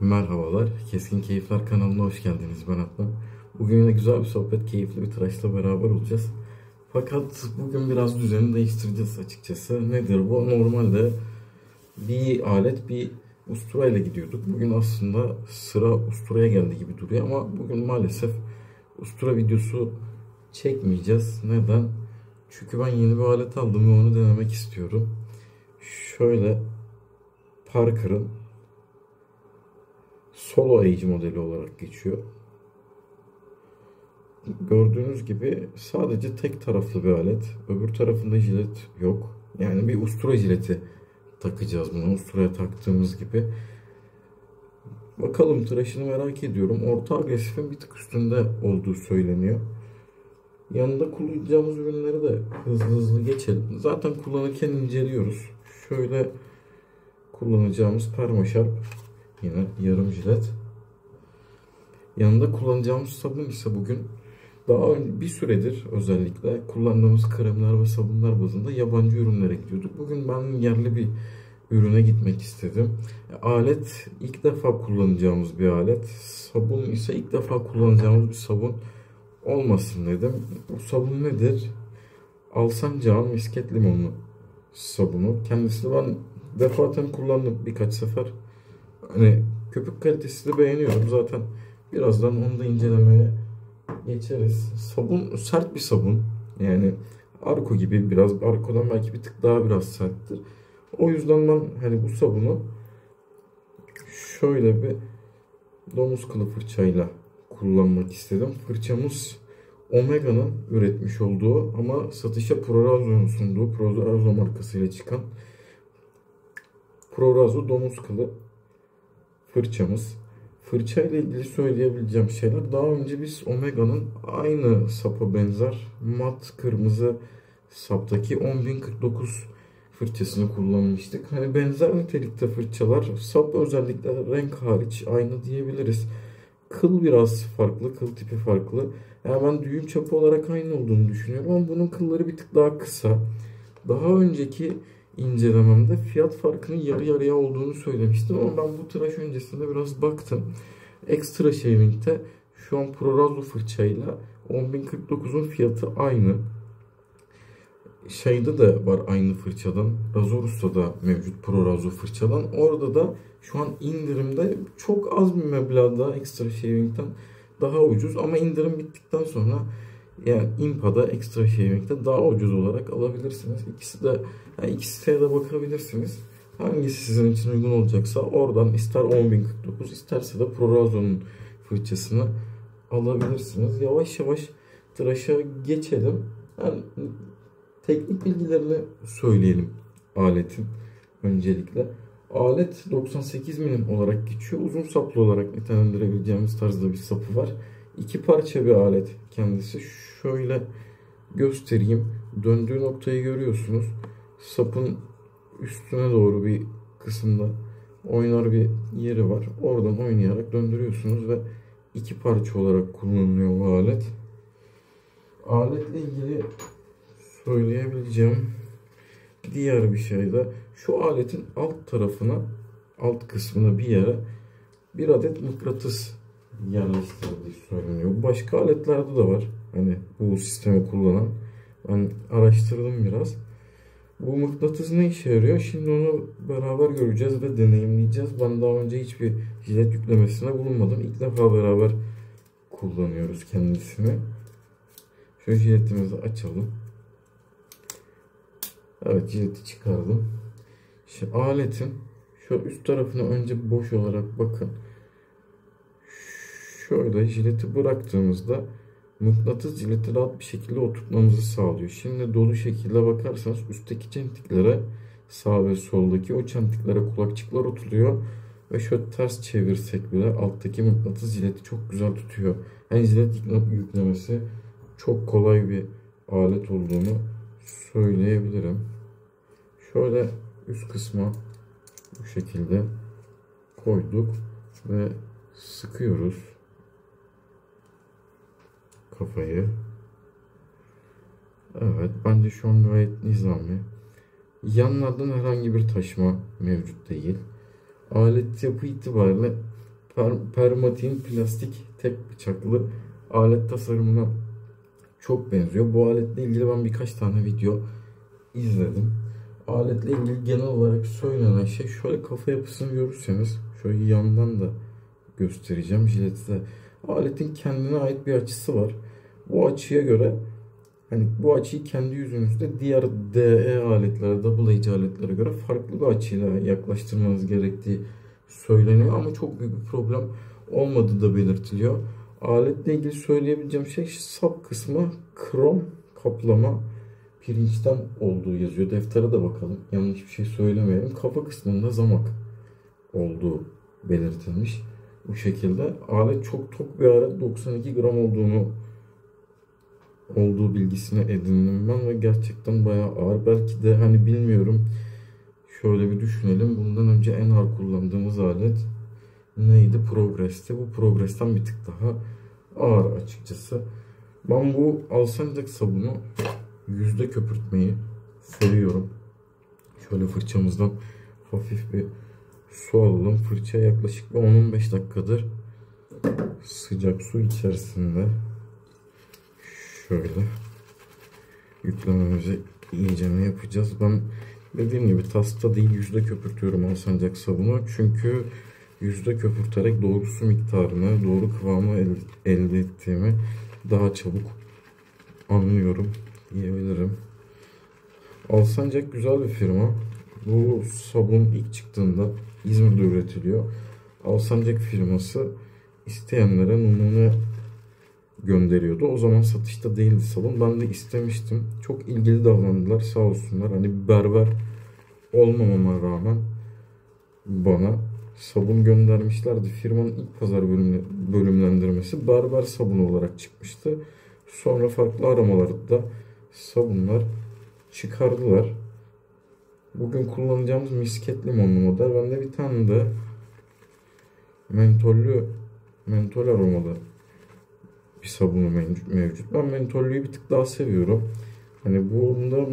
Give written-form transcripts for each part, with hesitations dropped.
Merhabalar, Keskin Keyifler kanalına hoş geldiniz. Ben Adnan. Bugün yine güzel bir sohbet, keyifli bir tıraşla beraber olacağız. Fakat bugün biraz düzeni değiştireceğiz açıkçası. Nedir bu? Normalde bir alet, bir usturayla gidiyorduk. Bugün aslında sıra usturaya geldi gibi duruyor ama bugün maalesef ustura videosu çekmeyeceğiz. Neden? Çünkü ben yeni bir alet aldım ve onu denemek istiyorum. Şöyle Parker'ın Solo Age modeli olarak geçiyor. Gördüğünüz gibi sadece tek taraflı bir alet. Öbür tarafında jilet yok. Yani bir ustura jileti takacağız buna. Usturaya taktığımız gibi. Bakalım, tıraşını merak ediyorum. Orta agresifin bir tık üstünde olduğu söyleniyor. Yanında kullanacağımız ürünleri de hızlı hızlı geçelim. Zaten kullanırken inceliyoruz. Şöyle kullanacağımız Permaşarp, yine yarım jilet. Yanında kullanacağımız sabun ise bugün daha önce bir süredir özellikle kullandığımız kremler ve sabunlar bazında yabancı ürünlere gidiyorduk. Bugün ben yerli bir ürüne gitmek istedim. Alet ilk defa kullanacağımız bir alet. Sabun ise ilk defa kullanacağımız bir sabun olmasın dedim. Bu sabun nedir? Alsancak'ın misket limonlu sabunu. Kendisini ben defaten kullandım birkaç sefer. Hani köpük kalitesini beğeniyorum zaten. Birazdan onu da incelemeye geçeriz. Sabun sert bir sabun. Yani Arko gibi, biraz Arko'dan belki bir tık daha biraz serttir. O yüzden ben hani bu sabunu şöyle bir domuz kılı fırçayla kullanmak istedim. Fırçamız Omega'nın üretmiş olduğu ama satışa Prorazo'nun sunduğu Prorazo markasıyla çıkan Prorazo domuz kılı fırçamız. Fırça ile ilgili söyleyebileceğim şeyler. Daha önce biz Omega'nın aynı sapa benzer mat kırmızı saptaki 10.049 fırçasını kullanmıştık. Hani benzer nitelikte fırçalar, sap özellikle renk hariç aynı diyebiliriz. Kıl biraz farklı, kıl tipi farklı. Yani ben düğüm çapı olarak aynı olduğunu düşünüyorum ama bunun kılları bir tık daha kısa. Daha önceki incelememde fiyat farkının yarı yarıya olduğunu söylemiştim ama ben bu tıraş öncesinde biraz baktım. Extra Shaving'de şu an Prorazo fırçayla 10.049'un fiyatı aynı. Şeyde de var aynı fırçadan. Razorus'ta da mevcut Prorazo fırçadan. Orada da şu an indirimde çok az bir meblağda Extra Shaving'den daha ucuz ama indirim bittikten sonra yani Impa'da Extra Shaving'de daha ucuz olarak alabilirsiniz. İkisi de, yani ikisine de bakabilirsiniz. Hangisi sizin için uygun olacaksa oradan ister 10.049 isterse de Prorazo'nun fırçasını alabilirsiniz. Yavaş yavaş tıraşa geçelim. Yani teknik bilgilerini söyleyelim aletin öncelikle. Alet 98 milim olarak geçiyor. Uzun saplı olarak nitelendirebileceğimiz tarzda bir sapı var. İki parça bir alet kendisi. Şöyle göstereyim. Döndüğü noktayı görüyorsunuz. Sapın üstüne doğru bir kısımda oynar bir yeri var. Oradan oynayarak döndürüyorsunuz ve iki parça olarak kullanılıyor bu alet. Aletle ilgili söyleyebileceğim diğer bir şey de şu aletin alt tarafına, alt kısmına bir yere bir adet mıknatıs yerleştirildiği söyleniyor. Başka aletlerde de var. Hani bu sistemi kullanan. Ben araştırdım biraz. Bu mıknatıs ne işe yarıyor? Şimdi onu beraber göreceğiz ve deneyimleyeceğiz. Ben daha önce hiçbir jilet yüklemesine bulunmadım. İlk defa beraber kullanıyoruz kendisini. Şöyle jiletimizi açalım. Evet, jileti çıkardım. Şimdi aletin şu üst tarafına önce boş olarak bakın. Şöyle jileti bıraktığımızda mıknatıs jileti rahat bir şekilde oturtmamızı sağlıyor. Şimdi dolu şekilde bakarsanız üstteki çentiklere, sağ ve soldaki o çentiklere kulakçıklar oturuyor. Ve şöyle ters çevirsek bile alttaki mıknatıs jileti çok güzel tutuyor. Yani jilet yüklemesi çok kolay bir alet olduğunu söyleyebilirim. Şöyle üst kısma bu şekilde koyduk ve sıkıyoruz kafayı. Evet, bence şu an gayet nizami. Yanlardan herhangi bir taşıma mevcut değil. Alet yapı itibariyle Permatein plastik tek bıçaklı alet tasarımına çok benziyor. Bu aletle ilgili ben birkaç tane video izledim. Aletle ilgili genel olarak söylenen şey, şöyle kafa yapısını görürseniz şöyle yandan da göstereceğim. Jilette aletin kendine ait bir açısı var. Bu açıya göre, hani bu açıyı kendi yüzünüzde diğer DE aletlere, double edge aletlere göre farklı bir açıyla yaklaştırmanız gerektiği söyleniyor ama çok büyük bir problem olmadığı da belirtiliyor. Aletle ilgili söyleyebileceğim şey, sap kısmı krom kaplama pirinçten olduğu yazıyor. Deftere de bakalım, yanlış bir şey söylemeyelim. Kafa kısmında zamak olduğu belirtilmiş. Bu şekilde alet çok tok bir alet, 92 gram olduğu bilgisini edindim ben ve gerçekten bayağı ağır. Belki de hani bilmiyorum, şöyle bir düşünelim. Bundan önce en ağır kullandığımız alet neydi? Progress'ti. Bu Progress'ten bir tık daha ağır açıkçası. Ben bu Alsancak sabunu yüzde köpürtmeyi seviyorum. Şöyle fırçamızdan hafif bir su alalım. Fırça yaklaşık bir 10-15 dakikadır sıcak su içerisinde. Şöyle yüklememizi iyicene yapacağız. Ben dediğim gibi tasta değil, yüzde köpürtüyorum Alsancak sabunu. Çünkü yüzde köpürterek doğru su miktarını, doğru kıvamı elde ettiğimi daha çabuk anlıyorum diyebilirim. Alsancak güzel bir firma. Bu sabun ilk çıktığında İzmir'de üretiliyor. Alsancak firması isteyenlere numune gönderiyordu. O zaman satışta değildi sabun. Ben de istemiştim. Çok ilgili davrandılar sağ olsunlar. Hani berber olmamama rağmen bana sabun göndermişlerdi. Firmanın ilk pazar bölümlendirmesi berber sabunu olarak çıkmıştı. Sonra farklı aramalarda sabunlar çıkardılar. Bugün kullanacağımız misket limonlu model. Bende bir tane de mentol aromalı bir sabunu mevcut. Ben mentollüyü bir tık daha seviyorum. Hani bunda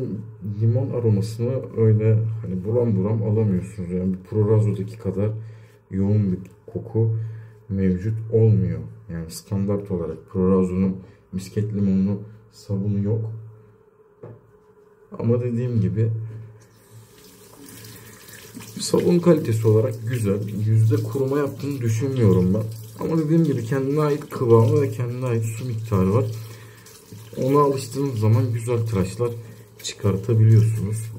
limon aromasını öyle hani buram buram alamıyorsunuz. Yani bir Prorazo'daki kadar yoğun bir koku mevcut olmuyor. Yani standart olarak Prorazo'nun misket limonlu sabunu yok. Ama dediğim gibi sabun kalitesi olarak güzel. Yüzde kuruma yaptığını düşünmüyorum ben. Ama dediğim gibi kendine ait kıvamı ve kendine ait su miktarı var. Ona alıştığınız zaman güzel tıraşlar çıkartabiliyorsunuz.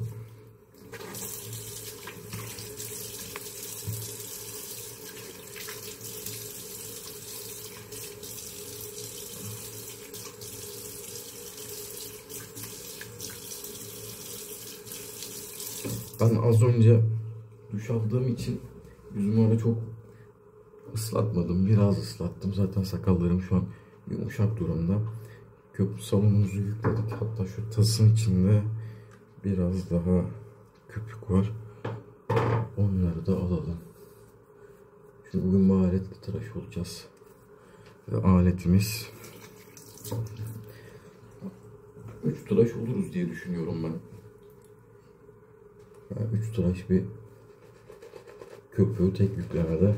Ben az önce duş aldığım için yüzümü öyle çok ıslatmadım. Biraz ıslattım. Zaten sakallarım şu an yumuşak durumda. Köpük sabunumuzu yükledik. Hatta şu tasın içinde biraz daha köpük var. Onları da alalım. Şimdi bugün bu aletle tıraş olacağız. Ve aletimiz 3 tıraş oluruz diye düşünüyorum ben. Yani 3 tıraş bir köpüğü tek yüklemede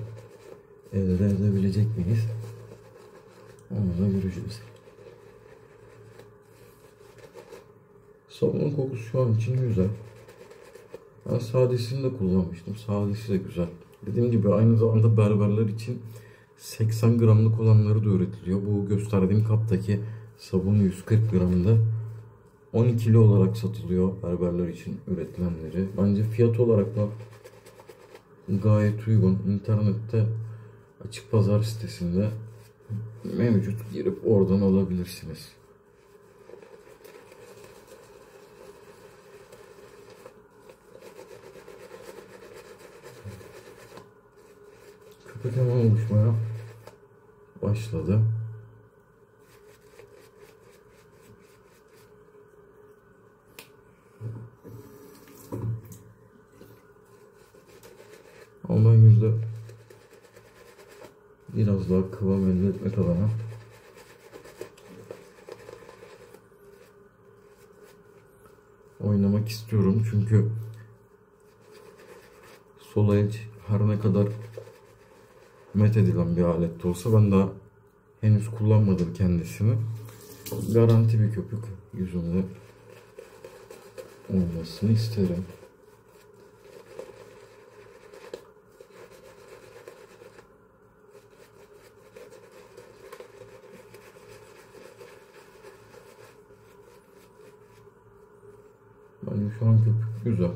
elde edebilecek miyiz? Onu da göreceğiz. Sabunun kokusu şu an için güzel. Ben sadesini de kullanmıştım. Sadesi de güzel. Dediğim gibi aynı zamanda berberler için 80 gramlık olanları da üretiliyor. Bu gösterdiğim kaptaki sabun 140 gramda 12'li olarak satılıyor berberler için üretilenleri. Bence fiyat olarak da gayet uygun. İnternette açık pazar sitesinde mevcut, girip oradan alabilirsiniz. Köpük hemen oluşmaya başladı. Ama yüzde biraz daha kıvam elde etmek adına oynamak istiyorum. Çünkü sol el her ne kadar met edilen bir alet de olsa, ben daha henüz kullanmadım kendisini. Garanti bir köpük yüzümde olmasını isterim. Bence şu an köpük güzel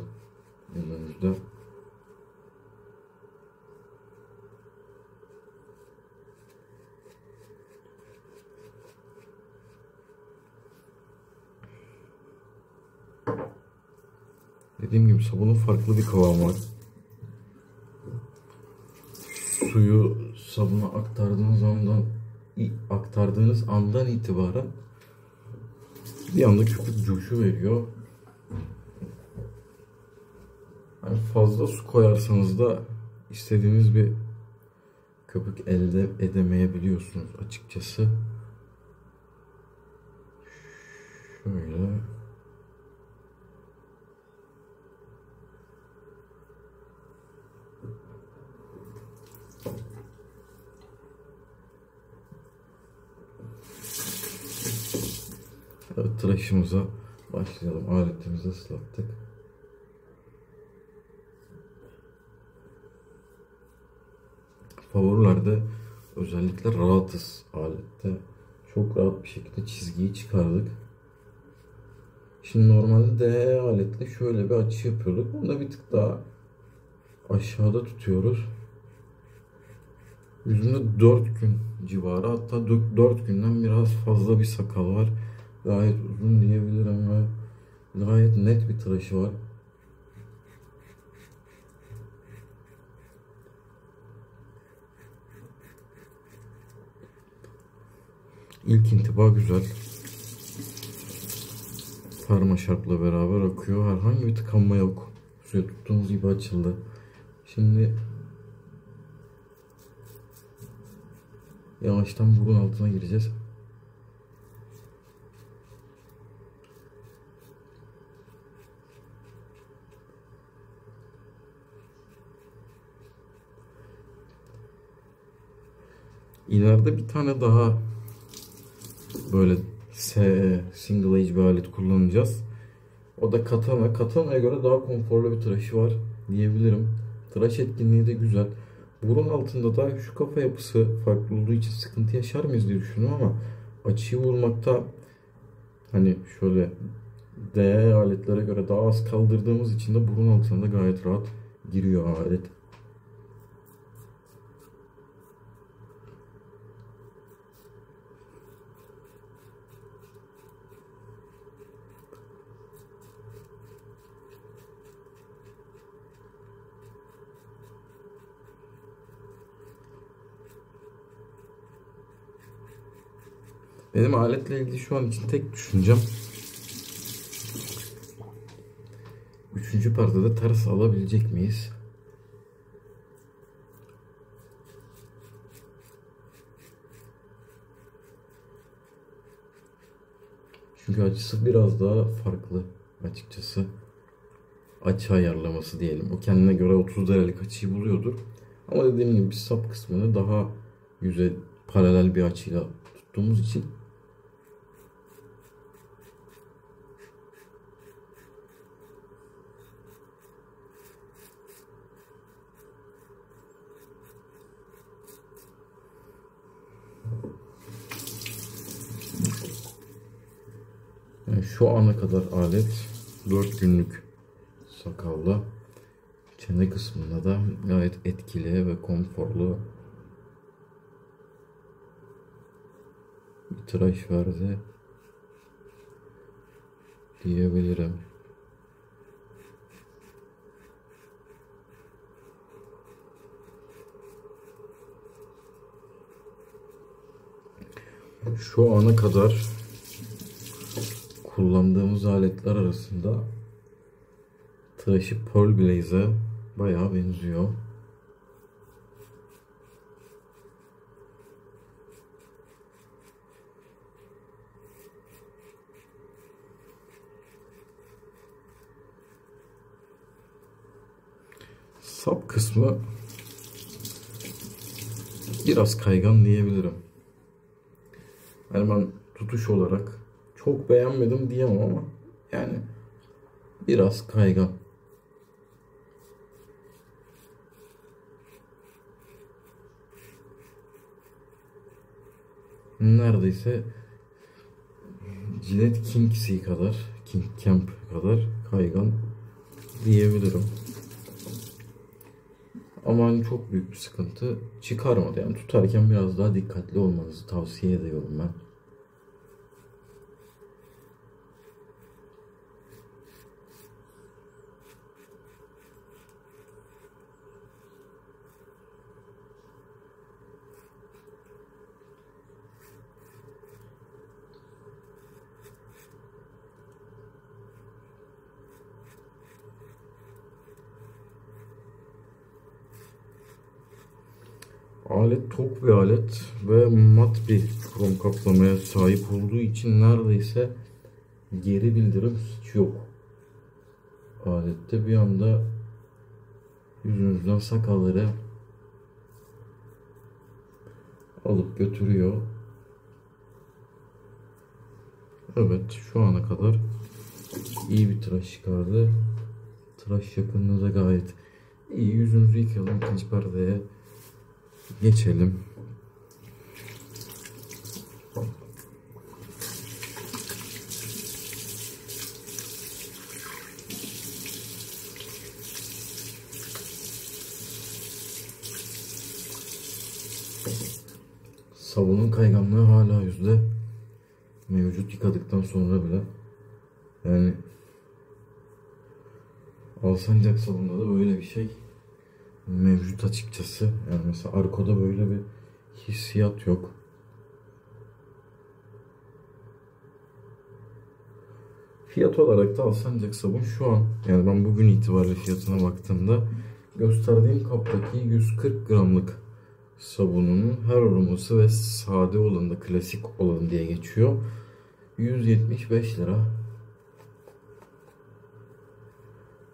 yüzümüzde. Dediğim gibi sabunun farklı bir kıvamı var. Suyu sabuna aktardığınız andan itibaren bir anda köpük coşu veriyor. Yani fazla su koyarsanız da istediğiniz bir köpük elde edemeyebiliyorsunuz açıkçası. Şöyle. Evet, tıraşımıza başlayalım. Aletimizi ıslattık. Favorilerde özellikle rahatız alette. Çok rahat bir şekilde çizgiyi çıkardık. Şimdi normalde DE aletle şöyle bir açı yapıyorduk. Onu da bir tık daha aşağıda tutuyoruz. Yüzümde 4 gün civarı, hatta 4 günden biraz fazla bir sakal var. Gayet uzun diyebilirim ve gayet net bir tıraşı var. İlk intiba güzel. Parma şarpla beraber akıyor. Herhangi bir tıkanma yok. Suya tuttuğumuz gibi açıldı. Şimdi yavaştan burun altına gireceğiz. İleride bir tane daha böyle single edge bir alet kullanacağız. O da katana. Katana'ya göre daha konforlu bir tıraşı var diyebilirim. Tıraş etkinliği de güzel. Burun altında da şu kafa yapısı farklı olduğu için sıkıntı yaşar mıyız diye düşündüm ama açıyı vurmakta hani şöyle D aletlere göre daha az kaldırdığımız için de burun altına da gayet rahat giriyor alet. Benim aletle ilgili şu an için tek düşüncem, üçüncü perdede ters alabilecek miyiz? Çünkü açısı biraz daha farklı açıkçası. Açı ayarlaması diyelim. O kendine göre 30 derecelik açıyı buluyordur. Ama dediğim gibi biz sap kısmını daha yüze paralel bir açıyla tuttuğumuz için yani şu ana kadar alet 4 günlük sakalla. Çene kısmında da gayet etkili ve konforlu bir tıraş verdi diyebilirim. Şu ana kadar kullandığımız aletler arasında tıraşı Pearl Blaze'e bayağı benziyor. Sap kısmı biraz kaygan diyebilirim. Yani ben tutuş olarak çok beğenmedim diyemem ama yani biraz kaygan. Neredeyse Gillette King kadar, King Camp kadar kaygan diyebilirim. Ama hani çok büyük bir sıkıntı çıkarmadı. Yani tutarken biraz daha dikkatli olmanızı tavsiye ediyorum ben. Alet tok bir alet ve mat bir krom kaplamaya sahip olduğu için neredeyse geri bildirim hiç yok. Alette bir anda yüzünüzden sakalları alıp götürüyor. Evet, şu ana kadar iyi bir tıraş çıkardı. Tıraş yakınlığı da gayet iyi. Yüzünüzü yıkayalım. İkinci perdeye geçelim. Sabunun kayganlığı hala yüzde mevcut yıkadıktan sonra bile. Yani Alsancak sabunda da böyle bir şey mevcut açıkçası. Yani mesela Arko'da böyle bir hissiyat yok. Fiyat olarak da Alsancak sabun şu an, yani ben bugün itibariyle fiyatına baktığımda gösterdiğim kaptaki 140 gramlık sabunun her aroması ve sade olanı da klasik olan diye geçiyor. 175 lira.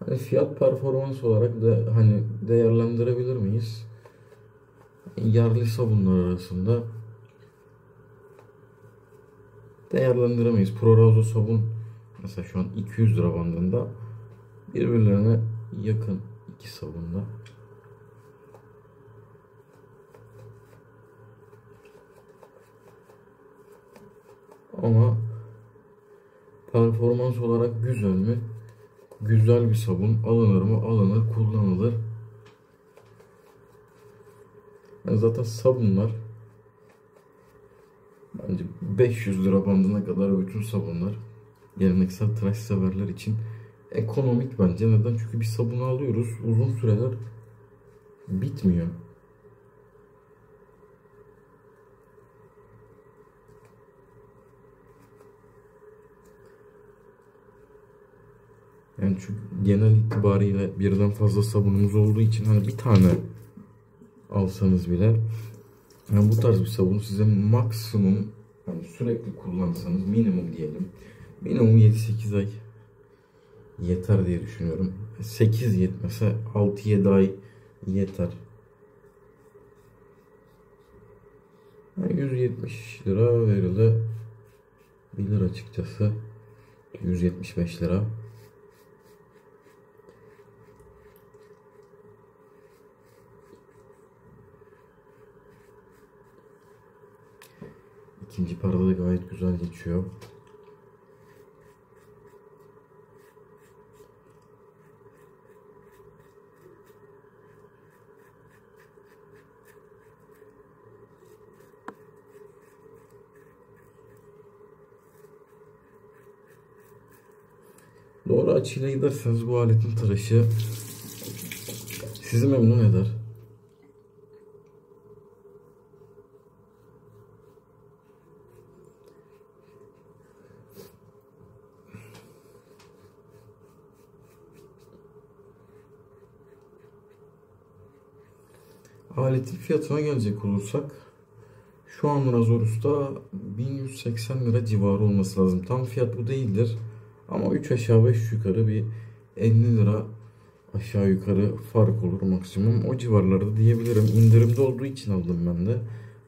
Hani fiyat performans olarak da hani değerlendirebilir miyiz? Yerli sabunlar arasında değerlendiremeyiz. Prorazo sabun mesela şu an 200 lira bandında, birbirlerine yakın iki sabunda. Ama performans olarak güzel mi? Güzel bir sabun. Alınır mı? Alınır, kullanılır. Yani zaten sabunlar bence 500 lira bandına kadar bütün sabunlar geleneksel tıraş severler için ekonomik bence. Neden? Çünkü bir sabunu alıyoruz, uzun süreler bitmiyor. Yani çünkü genel itibariyle birden fazla sabunumuz olduğu için hani bir tane alsanız bile, yani bu tarz bir sabun size maksimum, yani sürekli kullansanız minimum diyelim, minimum 7-8 ay yeter diye düşünüyorum. 8 yetmese 6-7 ay yeter. Yani 170 lira verilebilir açıkçası. 175 lira. İkinci parada da gayet güzel geçiyor. Doğru açıyla giderseniz bu aletin tıraşı sizi memnun eder. Aletin fiyatına gelecek olursak, şu an Razorus'ta 1180 lira civarı olması lazım. Tam fiyat bu değildir. Ama 3 aşağı 5 yukarı bir 50 lira Aşağı yukarı fark olur maksimum. O civarlarda diyebilirim. İndirimde olduğu için aldım ben de.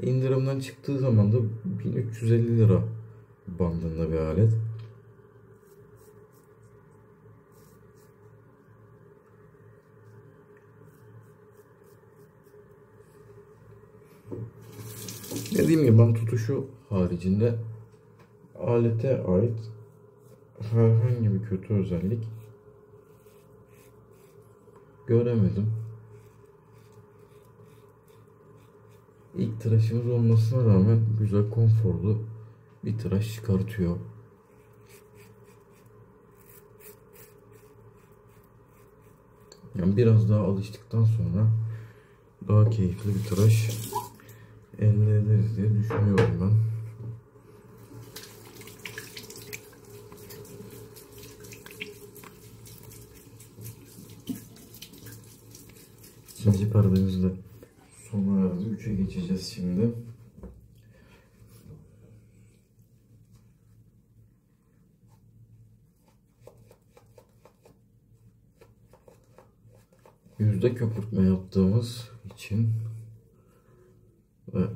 İndirimden çıktığı zaman da 1350 lira bandında bir alet. Dediğim gibi ben tutuşu haricinde alete ait herhangi bir kötü özellik göremedim. İlk tıraşımız olmasına rağmen güzel, konforlu bir tıraş çıkartıyor. Yani biraz daha alıştıktan sonra daha keyifli bir tıraş elde ederiz diye düşünüyorum ben. İkinci perdemiz de sona erdi. 3'e geçeceğiz şimdi. Yüzde köpürtme yaptığımız için ve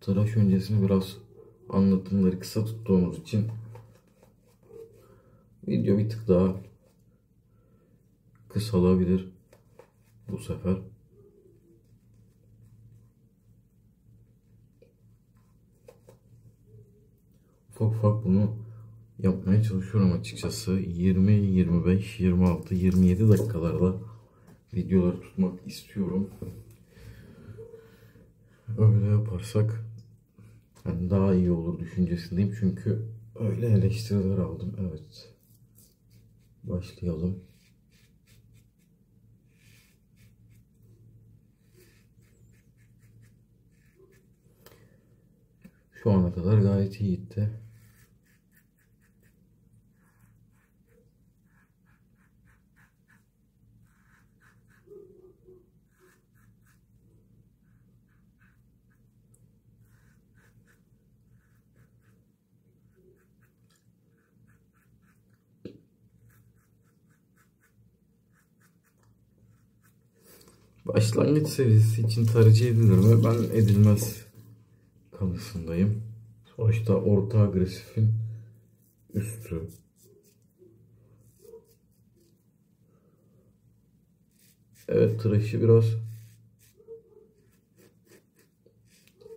tıraş öncesini biraz anlatımları kısa tuttuğumuz için video bir tık daha kısalabilir bu sefer. Ufak ufak bunu yapmaya çalışıyorum açıkçası. 20, 25, 26, 27 dakikalarda videoları tutmak istiyorum. Öyle yaparsak yani daha iyi olur düşüncesindeyim. Çünkü öyle eleştiriler aldım. Evet. Başlayalım. Şu ana kadar gayet iyi gitti. Başlangıç seviyesi için tercih edilir mi? Ben edilmez kanısındayım. Sonuçta orta agresifin üstü. Evet, tıraşı biraz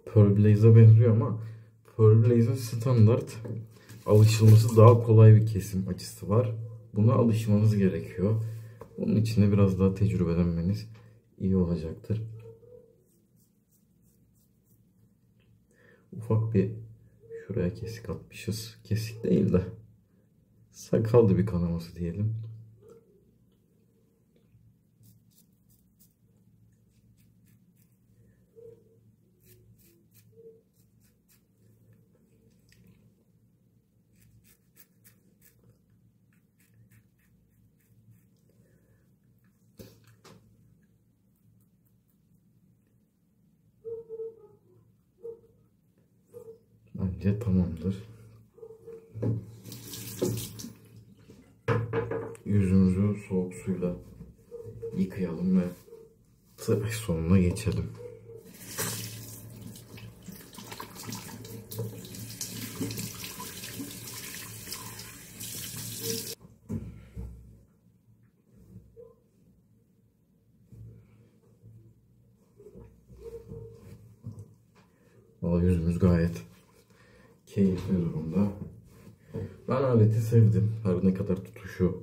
Pearl Blaze'a benziyor ama Pearl Blaze'in standart alışılması daha kolay bir kesim açısı var. Buna alışmanız gerekiyor. Bunun için de biraz daha tecrübelenmeniz iyi olacaktır. Ufak bir şuraya kesik atmışız. Kesik değil de sakallı bir kanaması diyelim. Bence tamamdır. Yüzümüzü soğuk suyla yıkayalım ve tıraş sonuna geçelim. Valla yüzümüz gayet keyifli durumda. Ben aleti sevdim. Her ne kadar tutuşu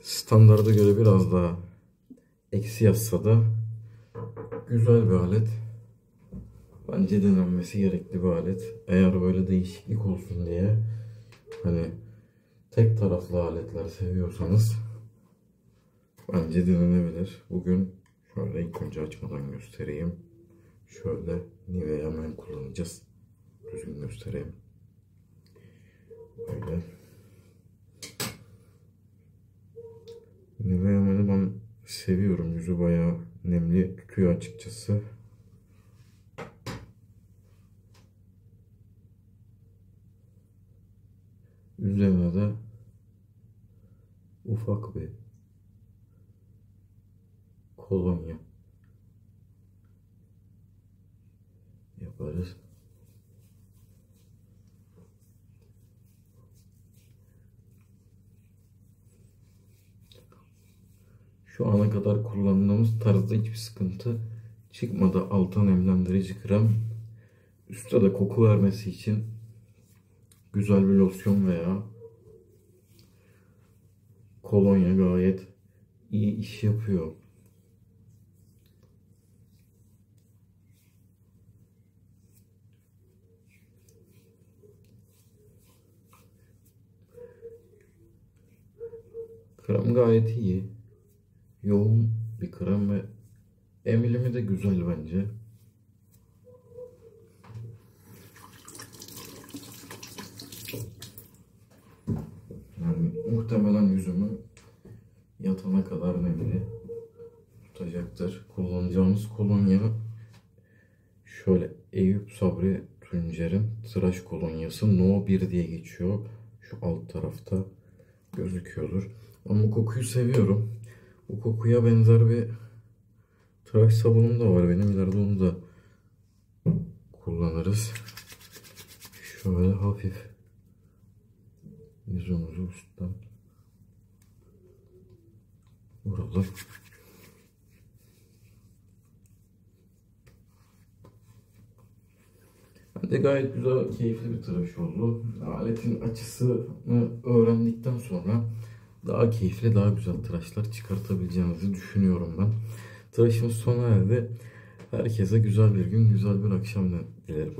standarda göre biraz daha eksi yazsa da güzel bir alet. Bence denenmesi gerekli bir alet. Eğer böyle değişiklik olsun diye hani tek taraflı aletler seviyorsanız bence denenebilir. Bugün şöyle ilk önce açmadan göstereyim. Şöyle Nivea Men kullanacağız. Düzgün göstereyim. Böyle. Nivea Men'i ben seviyorum. Yüzü bayağı nemli tutuyor açıkçası. Üzerine de ufak bir kolonya yaparız. Şu ana kadar kullandığımız tarzda hiçbir sıkıntı çıkmadı. Alta nemlendirici krem, üstte de koku vermesi için güzel bir losyon veya kolonya gayet iyi iş yapıyor. Krem gayet iyi. Yoğun bir krem ve emilimi de güzel bence. Yani muhtemelen yüzümü yatana kadar nemli tutacaktır. Kullanacağımız kolonya şöyle Eyüp Sabri Tuncer'in tıraş kolonyası No 1 diye geçiyor. Şu alt tarafta gözüküyordur. Ben bu kokuyu seviyorum. Bu kokuya benzer bir tıraş sabunum da var benim. İleride onu da kullanırız. Şöyle hafif yüzümüzü üstten vuralım. Bence gayet güzel, keyifli bir tıraş oldu. Aletin açısını öğrendikten sonra daha keyifli, daha güzel tıraşlar çıkartabileceğinizi düşünüyorum ben. Tıraşımız sona erdi. Herkese güzel bir gün, güzel bir akşam dilerim.